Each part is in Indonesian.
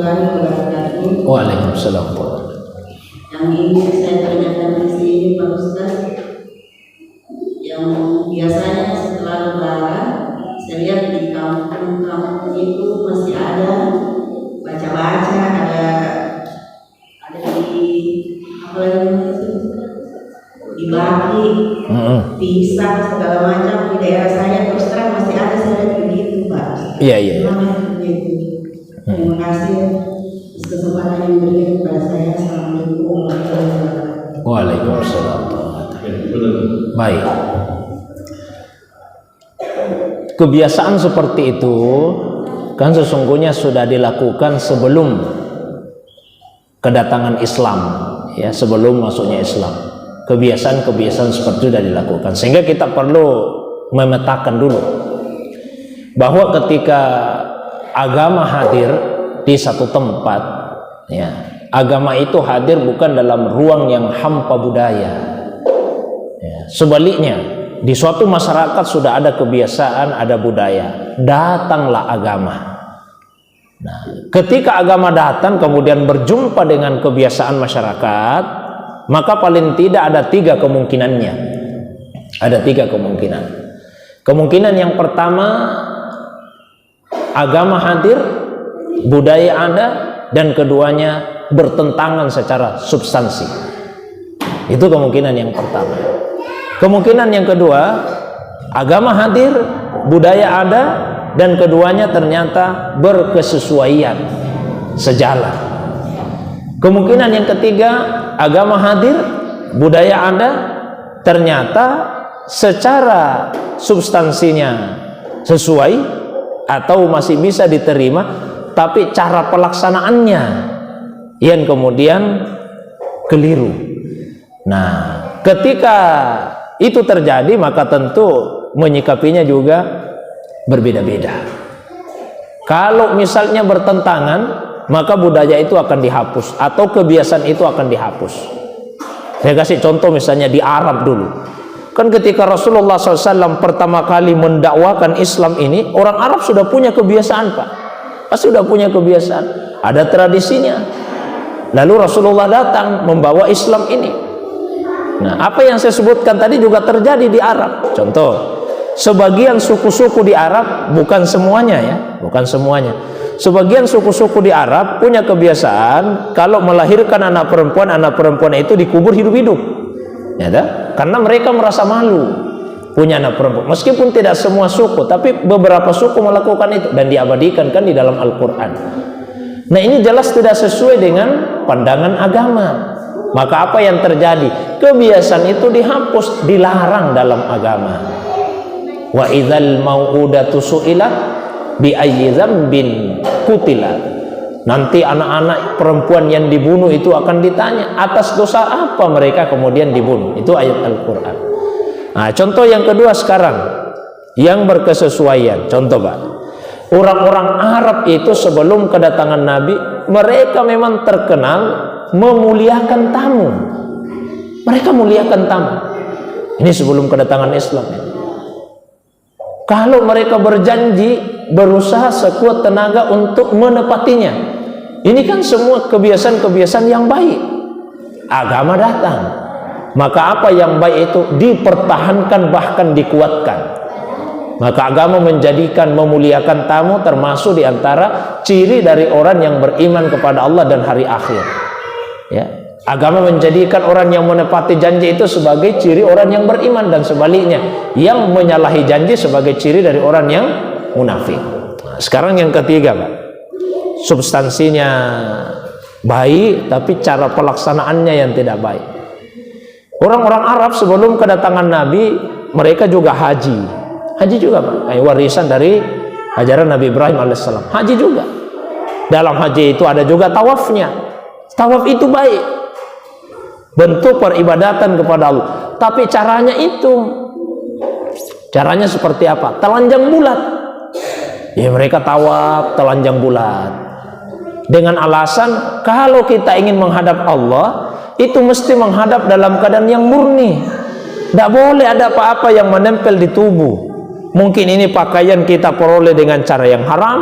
warahmatullahi wabarakatuh. Waalaikumsalam. Yang ingin saya tanyakan di sini Pak Ustaz, yang biasanya setelah Lebaran saya lihat di kampung-kampung itu masih ada baca-baca, ada di apa itu dibagi, pisah segala macam. Di daerah saya terus terang masih ada, saya lihat begitu Pak. Iya. Terima kasih atas kesempatan yang diberikan kepada saya. Assalamualaikum warahmatullahi wabarakatuh. Waalaikumsalam. Baik. Kebiasaan seperti itu kan sesungguhnya sudah dilakukan sebelum kedatangan Islam, ya, sebelum masuknya Islam. Kebiasaan-kebiasaan seperti itu sudah dilakukan, sehingga kita perlu memetakan dulu bahwa ketika agama hadir di satu tempat, ya, agama itu hadir bukan dalam ruang yang hampa budaya, ya, sebaliknya di suatu masyarakat sudah ada kebiasaan, ada budaya, datanglah agama. Nah, ketika agama datang kemudian berjumpa dengan kebiasaan masyarakat, maka paling tidak ada tiga kemungkinannya. Ada tiga kemungkinan. Kemungkinan yang pertama, agama hadir, budaya ada, dan keduanya bertentangan secara substansi. Itu kemungkinan yang pertama. Kemungkinan yang kedua, agama hadir, budaya ada, dan keduanya ternyata berkesesuaian, sejalan. Kemungkinan yang ketiga, agama hadir, budaya ada, ternyata secara substansinya sesuai atau masih bisa diterima, tapi cara pelaksanaannya yang kemudian keliru. Nah, ketika itu terjadi, maka tentu menyikapinya juga berbeda-beda. Kalau misalnya bertentangan, maka budaya itu akan dihapus atau kebiasaan itu akan dihapus. Saya kasih contoh misalnya di Arab dulu. Kan ketika Rasulullah SAW pertama kali mendakwakan Islam ini, orang Arab sudah punya kebiasaan, Pak. Pasti sudah punya kebiasaan, ada tradisinya. Lalu Rasulullah datang membawa Islam ini. Nah, apa yang saya sebutkan tadi juga terjadi di Arab. Contoh, sebagian suku-suku di Arab, bukan semuanya ya, bukan semuanya. Sebagian suku-suku di Arab punya kebiasaan kalau melahirkan anak perempuan itu dikubur hidup-hidup. Ya, karena mereka merasa malu punya anak perempuan. Meskipun tidak semua suku, tapi beberapa suku melakukan itu dan diabadikan kan di dalam Al-Qur'an. Nah, ini jelas tidak sesuai dengan pandangan agama. Maka apa yang terjadi? Kebiasaan itu dihapus, dilarang dalam agama. Wa idzal mau'udatu su'ilat bi ayyi dzambin qutilat. Nanti anak-anak perempuan yang dibunuh itu akan ditanya atas dosa apa mereka kemudian dibunuh. Itu ayat Al-Qur'an. Nah, contoh yang kedua sekarang yang berkesesuaian. Contoh, Pak. Orang-orang Arab itu sebelum kedatangan Nabi, mereka memang terkenal memuliakan tamu. Mereka muliakan tamu. Ini sebelum kedatangan Islam. Kalau mereka berjanji, berusaha sekuat tenaga untuk menepatinya. Ini kan semua kebiasaan-kebiasaan yang baik. Agama datang, maka apa yang baik itu dipertahankan, bahkan dikuatkan. Maka agama menjadikan memuliakan tamu termasuk diantara ciri dari orang yang beriman kepada Allah dan hari akhir. Ya, agama menjadikan orang yang menepati janji itu sebagai ciri orang yang beriman, dan sebaliknya yang menyalahi janji sebagai ciri dari orang yang munafik. Nah, sekarang yang ketiga, Pak, substansinya baik tapi cara pelaksanaannya yang tidak baik. Orang-orang Arab sebelum kedatangan Nabi, mereka juga haji juga, Pak. Warisan dari ajaran Nabi Ibrahim alaihissalam. Haji juga. Dalam haji itu ada juga tawafnya. Tawaf itu baik, bentuk peribadatan kepada Allah. Tapi caranya seperti apa? Telanjang bulat. Ya, mereka tawaf telanjang bulat dengan alasan kalau kita ingin menghadap Allah itu mesti menghadap dalam keadaan yang murni. Tidak boleh ada apa-apa yang menempel di tubuh. Mungkin ini pakaian kita peroleh dengan cara yang haram,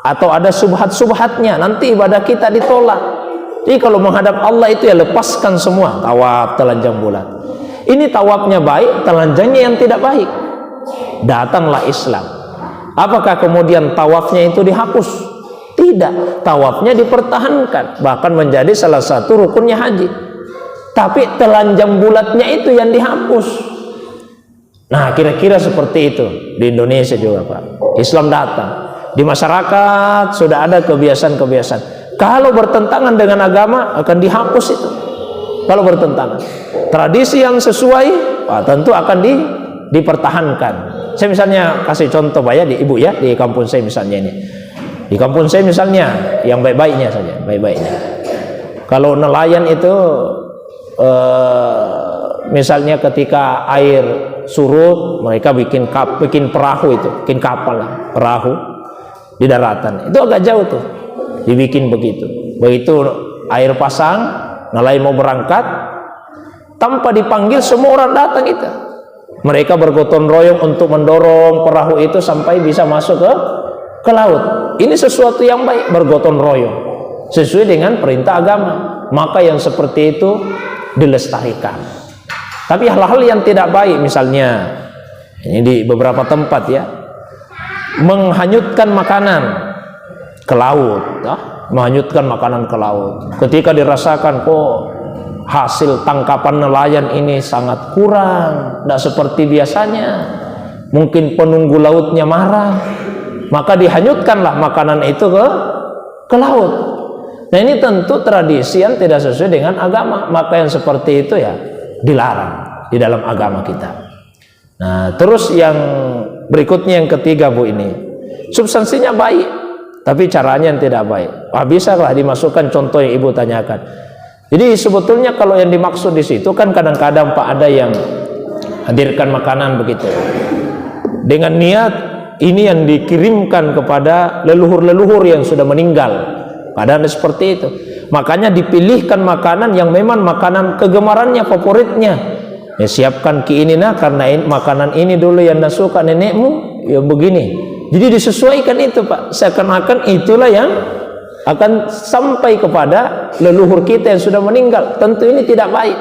atau ada subhat-subhatnya, nanti ibadah kita ditolak. Jadi kalau menghadap Allah itu ya lepaskan semua, tawaf, telanjang bulat. Ini tawafnya baik, telanjangnya yang tidak baik. Datanglah Islam. Apakah kemudian tawafnya itu dihapus? Tidak, tawafnya dipertahankan, bahkan menjadi salah satu rukunnya haji. Tapi telanjang bulatnya itu yang dihapus. Nah, kira-kira seperti itu di Indonesia juga, Pak. Islam datang, di masyarakat sudah ada kebiasaan-kebiasaan. Kalau bertentangan dengan agama akan dihapus itu. Kalau bertentangan, tradisi yang sesuai, tentu akan dipertahankan. Saya misalnya kasih contoh Pak ya, di ibu ya, di kampung saya misalnya ini. Di kampung saya misalnya, yang baik-baiknya saja, baik-baiknya. Kalau nelayan itu, misalnya ketika air surut, mereka bikin perahu itu, bikin kapal lah, perahu di daratan. Itu agak jauh tuh, dibikin begitu. Begitu air pasang, nelayan mau berangkat, tanpa dipanggil semua orang datang itu. Mereka bergotong royong untuk mendorong perahu itu sampai bisa masuk ke laut. Ini sesuatu yang baik, bergotong royong sesuai dengan perintah agama. Maka yang seperti itu dilestarikan. Tapi hal-hal yang tidak baik, misalnya ini di beberapa tempat ya, menghanyutkan makanan ke laut, menghanyutkan makanan ke laut. Ketika dirasakan kok hasil tangkapan nelayan ini sangat kurang, tidak seperti biasanya, mungkin penunggu lautnya marah, maka dihanyutkanlah makanan itu ke laut. Nah, ini tentu tradisi yang tidak sesuai dengan agama, maka yang seperti itu ya dilarang di dalam agama kita. Nah, terus yang berikutnya, yang ketiga Bu, ini substansinya baik tapi caranya yang tidak baik. Bisalah dimasukkan contoh yang Ibu tanyakan. Jadi sebetulnya kalau yang dimaksud di situ kan kadang-kadang Pak ada yang hadirkan makanan begitu dengan niat ini yang dikirimkan kepada leluhur-leluhur yang sudah meninggal. Padahal seperti itu. Makanya dipilihkan makanan yang memang makanan kegemarannya, favoritnya. Ya, siapkan ki ini nah, karena makanan ini dulu yang suka nenekmu, ya begini. Jadi disesuaikan itu Pak. Seakan-akan itulah yang akan sampai kepada leluhur kita yang sudah meninggal. Tentu ini tidak baik.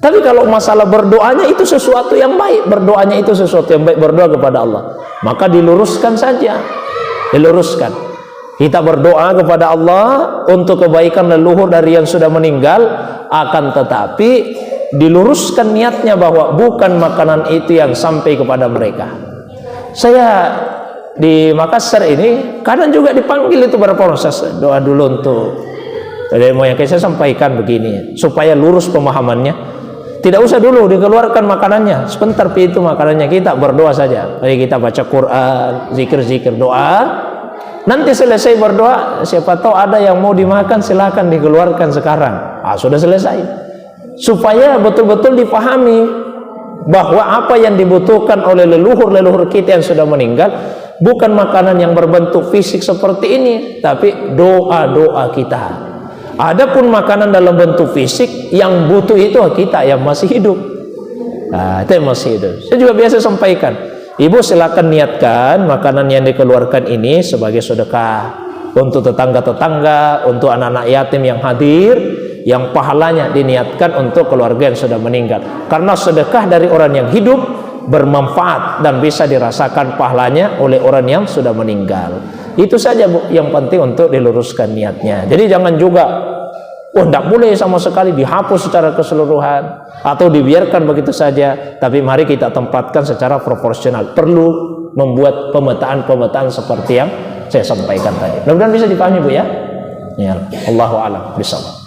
Tapi kalau masalah berdoanya itu sesuatu yang baik, berdoanya itu sesuatu yang baik, berdoa kepada Allah, maka diluruskan saja, diluruskan. Kita berdoa kepada Allah untuk kebaikan leluhur dari yang sudah meninggal, akan tetapi diluruskan niatnya bahwa bukan makanan itu yang sampai kepada mereka. Saya di Makassar ini kadang juga dipanggil itu para proses doa dulu untuk dari moyang. Saya sampaikan begini supaya lurus pemahamannya. Tidak usah dulu dikeluarkan makanannya, sebentar itu makanannya, kita berdoa saja. Mari kita baca Quran, zikir-zikir, doa. Nanti selesai berdoa, siapa tahu ada yang mau dimakan, silakan dikeluarkan sekarang. Sudah selesai. Supaya betul-betul dipahami bahwa apa yang dibutuhkan oleh leluhur-leluhur kita yang sudah meninggal bukan makanan yang berbentuk fisik seperti ini, tapi doa-doa kita. Adapun makanan dalam bentuk fisik yang butuh itu kita yang masih hidup. Itu yang masih hidup. Saya juga biasa sampaikan, Ibu silakan niatkan makanan yang dikeluarkan ini sebagai sedekah untuk tetangga-tetangga, untuk anak-anak yatim yang hadir, yang pahalanya diniatkan untuk keluarga yang sudah meninggal. Karena sedekah dari orang yang hidup bermanfaat dan bisa dirasakan pahalanya oleh orang yang sudah meninggal. Itu saja Bu, yang penting untuk diluruskan niatnya. Jadi jangan juga tidak boleh sama sekali dihapus secara keseluruhan atau dibiarkan begitu saja. Tapi mari kita tempatkan secara proporsional. Perlu membuat pemetaan-pemetaan seperti yang saya sampaikan tadi. Mudah-mudahan bisa dipahami Bu ya. Ya, Allahu a'lam bishawab.